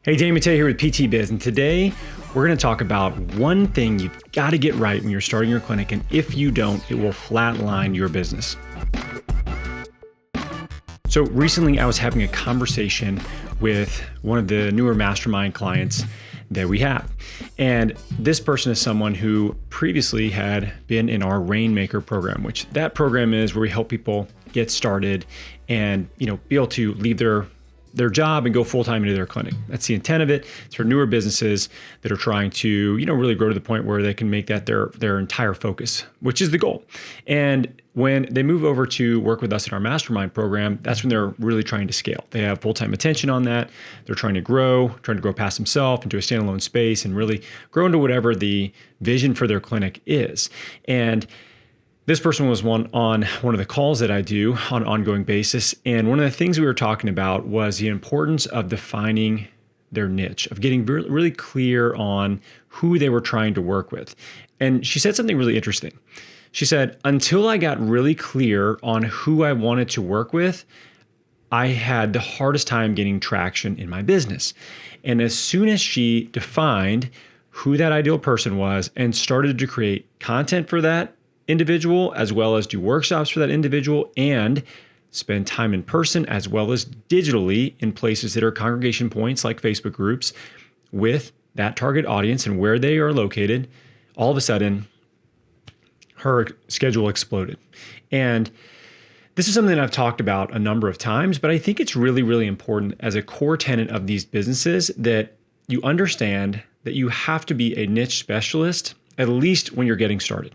Hey, Danny Matei here with PT Biz, and today we're going to talk about one thing you've got to get right when you're starting your clinic, and if you don't, it will flatline your business. So recently I was having a conversation with one of the newer mastermind clients that we have. And this person is someone who previously had been in our Rainmaker program, which that program is where we help people get started and, be able to leave their job and go full-time into their clinic. That's the intent of it. It's for newer businesses that are trying to, really grow to the point where they can make that their entire focus, which is the goal. And when they move over to work with us in our mastermind program, that's when they're really trying to scale. They have full-time attention on that. They're trying to grow past themselves into a standalone space and really grow into whatever the vision for their clinic is. And this person was on one of the calls that I do on an ongoing basis. And one of the things we were talking about was the importance of defining their niche, of getting really clear on who they were trying to work with. And she said something really interesting. She said, until I got really clear on who I wanted to work with, I had the hardest time getting traction in my business. And as soon as she defined who that ideal person was and started to create content for that individual, as well as do workshops for that individual and spend time in person as well as digitally in places that are congregation points like Facebook groups with that target audience and where they are located, all of a sudden her schedule exploded. And this is something that I've talked about a number of times, but I think it's really, really important as a core tenet of these businesses that you understand that you have to be a niche specialist, at least when you're getting started.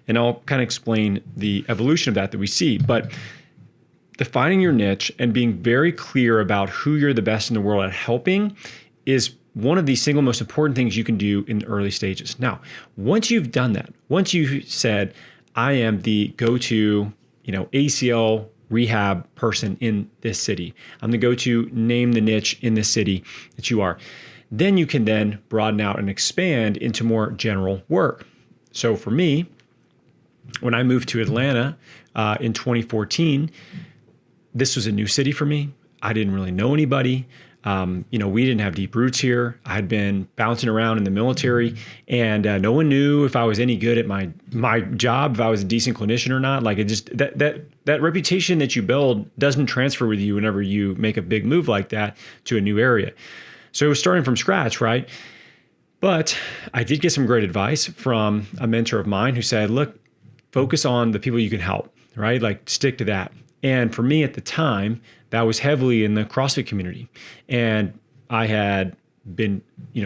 And I'll kind of explain the evolution of that we see. But defining your niche and being very clear about who you're the best in the world at helping is one of the single most important things you can do in the early stages. Now, once you've done that, once you've said, I am the go-to, ACL rehab person in this city, I'm the go-to name the niche in this city that you are, then you can then broaden out and expand into more general work. So for me, when I moved to Atlanta in 2014, this was a new city for me. I didn't really know anybody. We didn't have deep roots here. I had been bouncing around in the military, and no one knew if I was any good at my job, if I was a decent clinician or not. Like, it just that reputation that you build doesn't transfer with you whenever you make a big move like that to a new area. So it was starting from scratch, right? But I did get some great advice from a mentor of mine who said, look, focus on the people you can help, right? Like, stick to that. And for me at the time, that was heavily in the CrossFit community. And I had been,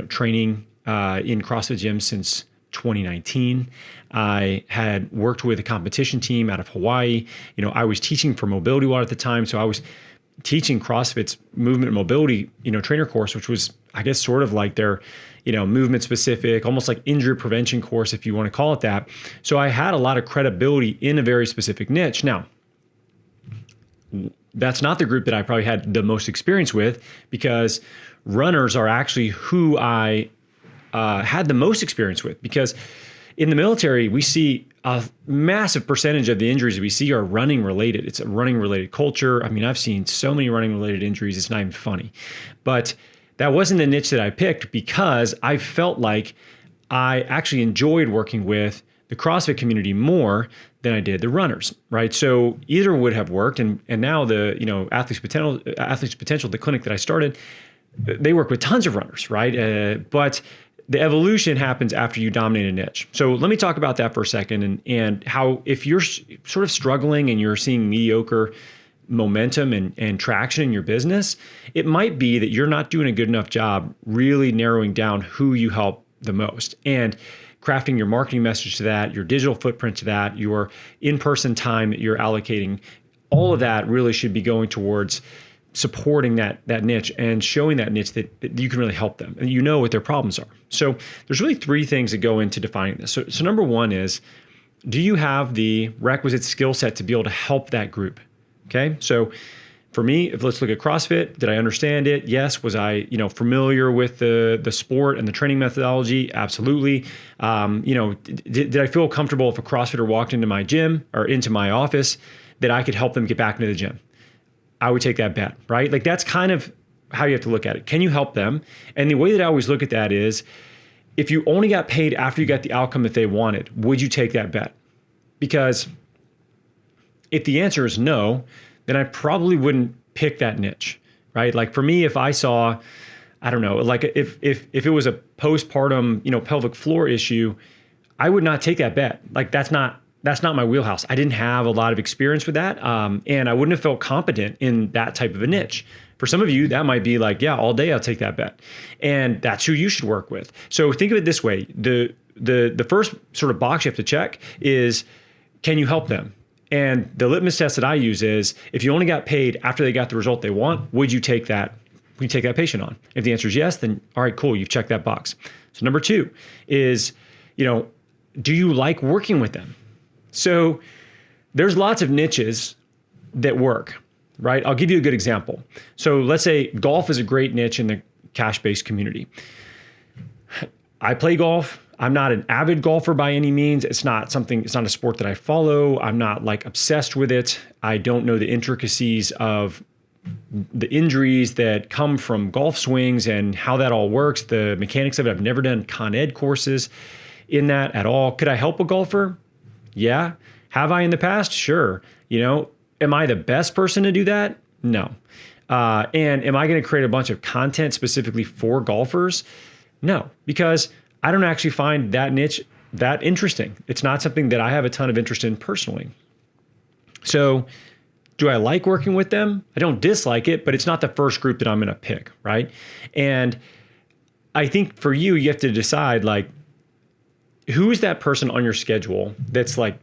training in CrossFit gyms since 2019. I had worked with a competition team out of Hawaii. I was teaching for Mobility Watt at the time. So I was teaching CrossFit's movement and mobility, trainer course, which was, I guess, sort of like their, movement specific, almost like injury prevention course, if you want to call it that. So I had a lot of credibility in a very specific niche. Now, that's not the group that I probably had the most experience with, because runners are actually who I had the most experience with, because in the military, we see a massive percentage of the injuries we see are running related. It's a running related culture. I mean, I've seen so many running related injuries, it's not even funny. But that wasn't the niche that I picked, because I felt like I actually enjoyed working with the CrossFit community more than I did the runners, right? So either would have worked. And now the, Athletes Potential, the clinic that I started, they work with tons of runners, right? But the evolution happens after you dominate a niche. So let me talk about that for a second, and how if you're sort of struggling and you're seeing mediocre momentum and traction in your business, it might be that you're not doing a good enough job really narrowing down who you help the most and crafting your marketing message to that, your digital footprint to that, your in-person time that you're allocating. All of that really should be going towards supporting that niche and showing that niche that you can really help them and what their problems are. So there's really three things that go into defining this. So number one is, do you have the requisite skill set to be able to help that group? Okay, so for me, let's look at CrossFit. Did I understand it? Yes. Was I, familiar with the sport and the training methodology? Absolutely. Did I feel comfortable if a CrossFitter walked into my gym or into my office that I could help them get back into the gym? I would take that bet, right? Like, that's kind of how you have to look at it. Can you help them? And the way that I always look at that is, if you only got paid after you got the outcome that they wanted, would you take that bet? Because if the answer is no, then I probably wouldn't pick that niche, right? Like for me, if I saw, I don't know, like if it was a postpartum, pelvic floor issue, I would not take that bet. Like that's not my wheelhouse. I didn't have a lot of experience with that. And I wouldn't have felt competent in that type of a niche. For some of you, that might be like, yeah, all day I'll take that bet. And that's who you should work with. So think of it this way. The first sort of box you have to check is, can you help them? And the litmus test that I use is, if you only got paid after they got the result they want, would you take that patient on? If the answer is yes, then all right, cool, you've checked that box. So number 2 is, do you like working with them? So there's lots of niches that work, right? I'll give you a good example. So let's say golf is a great niche in the cash-based community. I play golf. I'm not an avid golfer by any means. It's not a sport that I follow. I'm not like obsessed with it. I don't know the intricacies of the injuries that come from golf swings and how that all works, the mechanics of it. I've never done Con Ed courses in that at all. Could I help a golfer? Yeah. Have I in the past? Sure. Am I the best person to do that? No. And am I going to create a bunch of content specifically for golfers? No, because I don't actually find that niche that interesting. It's not something that I have a ton of interest in personally. So do I like working with them? I don't dislike it, but it's not the first group that I'm going to pick, right? And I think for you, you have to decide, like, who is that person on your schedule that's like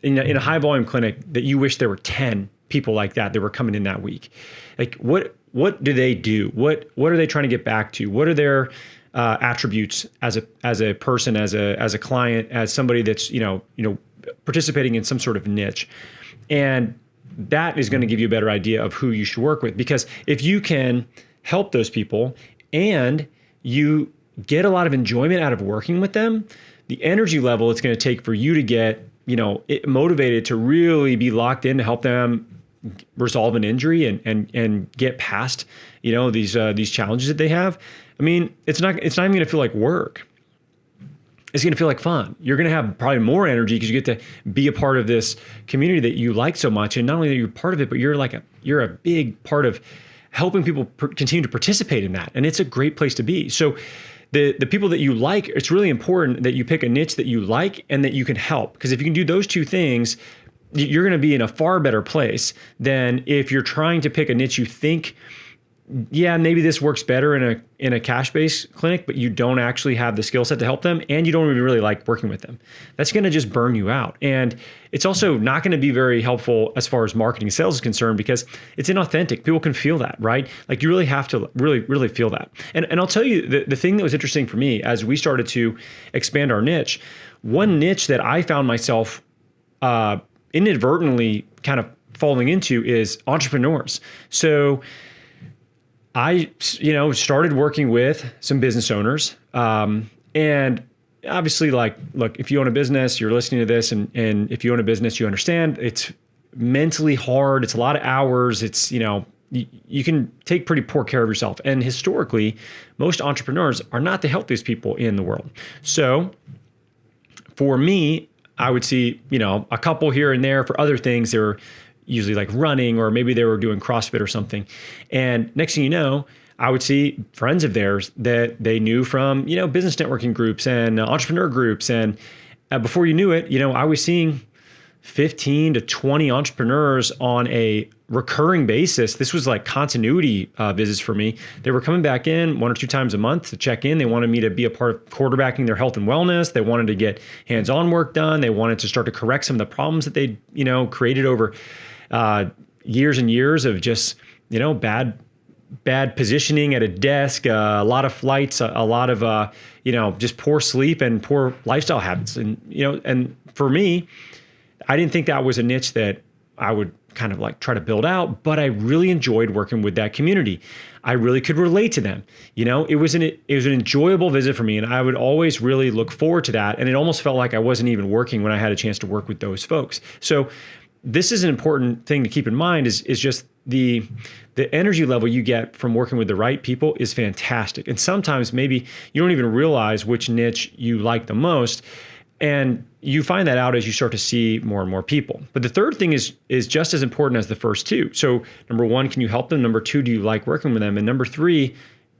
in a high volume clinic that you wish there were 10 people like that were coming in that week? Like, what do they do? What are they trying to get back to? What are their attributes as a person, as a client, as somebody that's participating in some sort of niche? And that is going to give you a better idea of who you should work with. Because if you can help those people and you get a lot of enjoyment out of working with them, the energy level it's going to take for you to get motivated to really be locked in to help them resolve an injury and get past these challenges that they have. I mean, it's not even going to feel like work. It's going to feel like fun. You're going to have probably more energy because you get to be a part of this community that you like so much. And not only are you part of it, but you're a big part of helping people continue to participate in that. And it's a great place to be. So the people that you like, it's really important that you pick a niche that you like and that you can help. Because if you can do those two things, you're going to be in a far better place than if you're trying to pick a niche you think, yeah, maybe this works better in a cash-based clinic, but you don't actually have the skill set to help them, and you don't even really like working with them. That's going to just burn you out. And it's also not going to be very helpful as far as marketing sales is concerned, because it's inauthentic. People can feel that, right? Like, you really have to really feel that. And I'll tell you, the thing that was interesting for me as we started to expand our niche, one niche that I found myself inadvertently kind of falling into is entrepreneurs. So I, started working with some business owners, and obviously, like, look, if you own a business, you're listening to this, and if you own a business, you understand it's mentally hard. It's a lot of hours. It's, you can take pretty poor care of yourself. And historically, most entrepreneurs are not the healthiest people in the world. So for me, I would see, a couple here and there. For other things, they were usually like running, or maybe they were doing CrossFit or something. And next thing you know, I would see friends of theirs that they knew from, business networking groups and entrepreneur groups. And before you knew it, I was seeing 15 to 20 entrepreneurs on a recurring basis. This was like continuity visits for me. They were coming back in 1 or 2 times a month to check in. They wanted me to be a part of quarterbacking their health and wellness. They wanted to get hands-on work done. They wanted to start to correct some of the problems that they, created over years and years of just, bad positioning at a desk, a lot of flights, a lot of, just poor sleep and poor lifestyle habits. And, and for me, I didn't think that was a niche that I would kind of like try to build out, but I really enjoyed working with that community. I really could relate to them. It was an enjoyable visit for me, and I would always really look forward to that. And it almost felt like I wasn't even working when I had a chance to work with those folks. So this is an important thing to keep in mind is just the energy level you get from working with the right people is fantastic. And sometimes maybe you don't even realize which niche you like the most. And you find that out as you start to see more and more people. But the third thing is just as important as the first two. So number one, can you help them? Number two, do you like working with them? And number three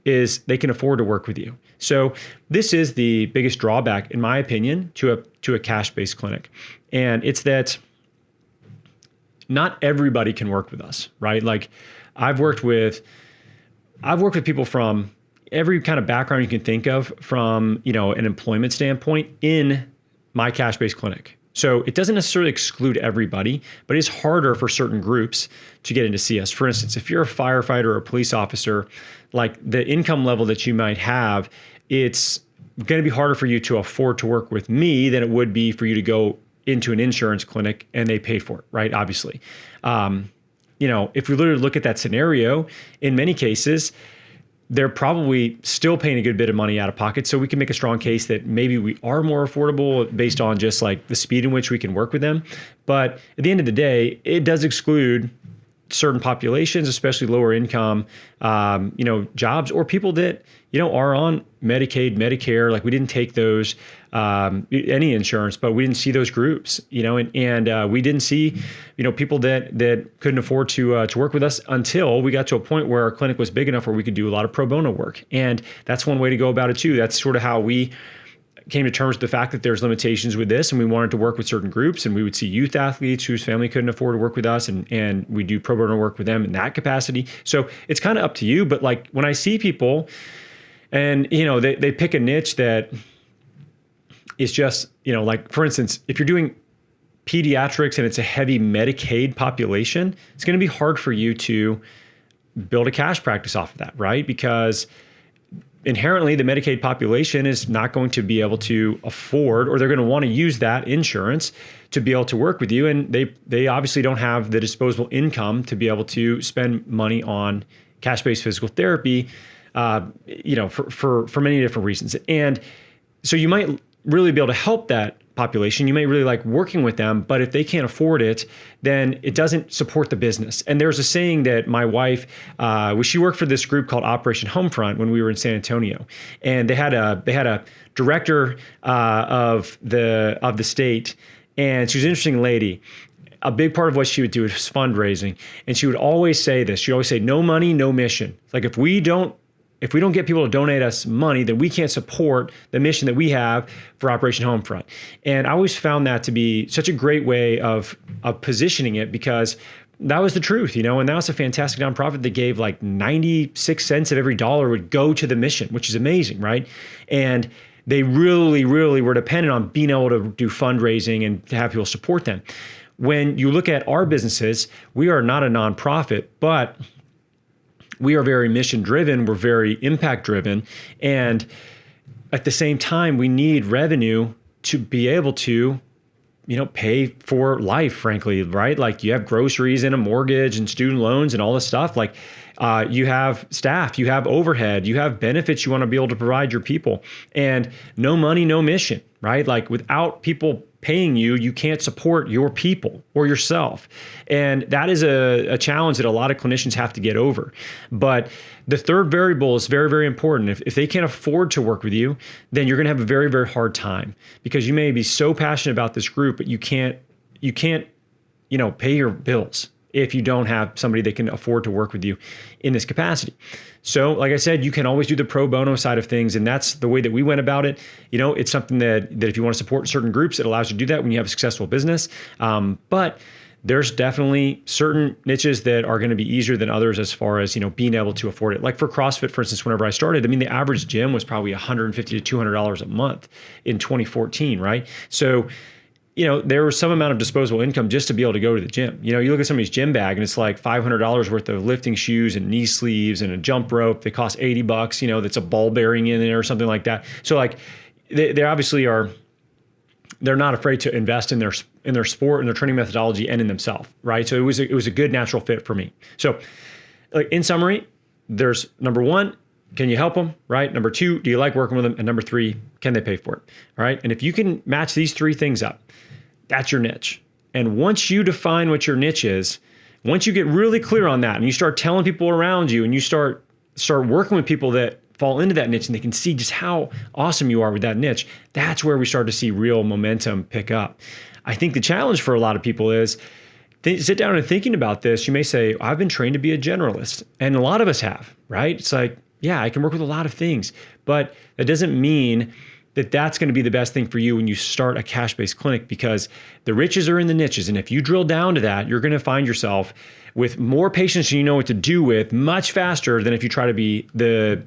is they can afford to work with you. So this is the biggest drawback, in my opinion, to a cash-based clinic. And it's that not everybody can work with us, right? Like I've worked with people from every kind of background you can think of from, an employment standpoint in my cash-based clinic. So it doesn't necessarily exclude everybody, but it's harder for certain groups to get in to see us. For instance, if you're a firefighter or a police officer, like the income level that you might have, it's going to be harder for you to afford to work with me than it would be for you to go into an insurance clinic and they pay for it, right? Obviously. If we literally look at that scenario, in many cases, they're probably still paying a good bit of money out of pocket. So we can make a strong case that maybe we are more affordable based on just like the speed in which we can work with them. But at the end of the day, it does exclude certain populations, especially lower income, jobs or people that, are on Medicaid, Medicare. Like we didn't take those, any insurance, but we didn't see those groups, and we didn't see, people that couldn't afford to work with us until we got to a point where our clinic was big enough where we could do a lot of pro bono work. And that's one way to go about it too. That's sort of how we came to terms with the fact that there's limitations with this, and we wanted to work with certain groups, and we would see youth athletes whose family couldn't afford to work with us, and we do pro bono work with them in that capacity. So it's kind of up to you. But like when I see people and, they pick a niche that is just, like for instance, if you're doing pediatrics and it's a heavy Medicaid population, it's going to be hard for you to build a cash practice off of that, right? Because inherently the Medicaid population is not going to be able to afford, or they're going to want to use that insurance to be able to work with you. And they obviously don't have the disposable income to be able to spend money on cash-based physical therapy, for many different reasons. And so you might really be able to help that population. You may really like working with them, but if they can't afford it, then it doesn't support the business. And there's a saying that my wife, she worked for this group called Operation Homefront when we were in San Antonio, and they had a director of the state, and she was an interesting lady. A big part of what she would do is fundraising, and she would always say this. She would always say, "No money, no mission." Like if we don't get people to donate us money, then we can't support the mission that we have for Operation Homefront. And I always found that to be such a great way of positioning it, because that was the truth, and that was a fantastic nonprofit that gave like 96 cents of every dollar would go to the mission, which is amazing, right? And they really, really were dependent on being able to do fundraising and to have people support them. When you look at our businesses, we are not a nonprofit, but we are very mission driven. We're very impact driven. And at the same time, we need revenue to be able to, pay for life, frankly, right? Like you have groceries and a mortgage and student loans and all this stuff. Like you have staff, you have overhead, you have benefits you want to be able to provide your people. And no money, no mission, right? Like without people paying you, you can't support your people or yourself. And that is a challenge that a lot of clinicians have to get over. But the third variable is very, very important. If they can't afford to work with you, then you're going to have a very, very hard time, because you may be so passionate about this group, but you can't, pay your bills if you don't have somebody that can afford to work with you in this capacity. So like I said, you can always do the pro bono side of things, and that's the way that we went about it. It's something that if you want to support certain groups, it allows you to do that when you have a successful business. But there's definitely certain niches that are going to be easier than others as far as, being able to afford it. Like for CrossFit, for instance, whenever I started, the average gym was probably $150 to $200 a month in 2014, right? So there was some amount of disposable income just to be able to go to the gym. You look at somebody's gym bag and it's like $500 worth of lifting shoes and knee sleeves and a jump rope that costs $80, that's a ball bearing in there or something like that. So like they obviously they're not afraid to invest in their sport and their training methodology and in themselves, right? So it was a good natural fit for me. So like in summary, there's number one, can you help them, right? Number two, do you like working with them? And number three, can they pay for it? All right. And if you can match these three things up, that's your niche. And once you define what your niche is, once you get really clear on that and you start telling people around you and you start working with people that fall into that niche and they can see just how awesome you are with that niche, that's where we start to see real momentum pick up. I think the challenge for a lot of people is sit down and thinking about this. You may say, I've been trained to be a generalist. And a lot of us have, right? It's like, yeah, I can work with a lot of things, but that doesn't mean that that's going to be the best thing for you when you start a cash-based clinic, because the riches are in the niches. And if you drill down to that, you're going to find yourself with more patients than you know what to do with much faster than if you try to be the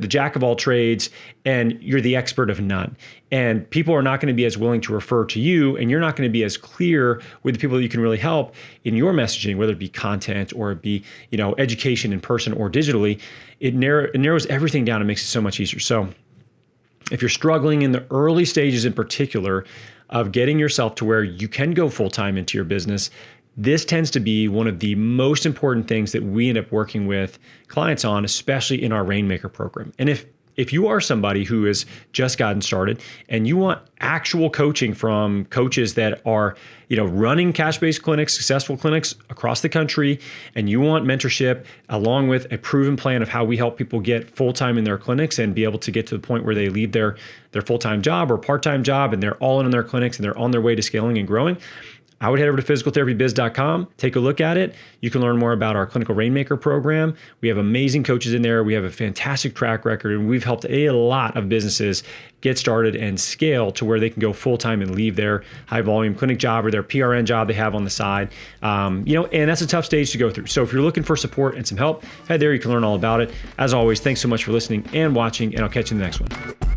jack of all trades and you're the expert of none. And people are not going to be as willing to refer to you, and you're not going to be as clear with the people that you can really help in your messaging, whether it be content or it be, education in person or digitally. It narrows everything down and makes it so much easier. So if you're struggling in the early stages in particular of getting yourself to where you can go full-time into your business, this tends to be one of the most important things that we end up working with clients on, especially in our Rainmaker program. And if you are somebody who has just gotten started and you want actual coaching from coaches that are, running cash-based clinics, successful clinics across the country, and you want mentorship along with a proven plan of how we help people get full-time in their clinics and be able to get to the point where they leave their full-time job or part-time job and they're all in their clinics and they're on their way to scaling and growing, I would head over to physicaltherapybiz.com, take a look at it. You can learn more about our Clinical Rainmaker program. We have amazing coaches in there. We have a fantastic track record, and we've helped a lot of businesses get started and scale to where they can go full-time and leave their high-volume clinic job or their PRN job they have on the side. And that's a tough stage to go through. So if you're looking for support and some help, head there. You can learn all about it. As always, thanks so much for listening and watching, and I'll catch you in the next one.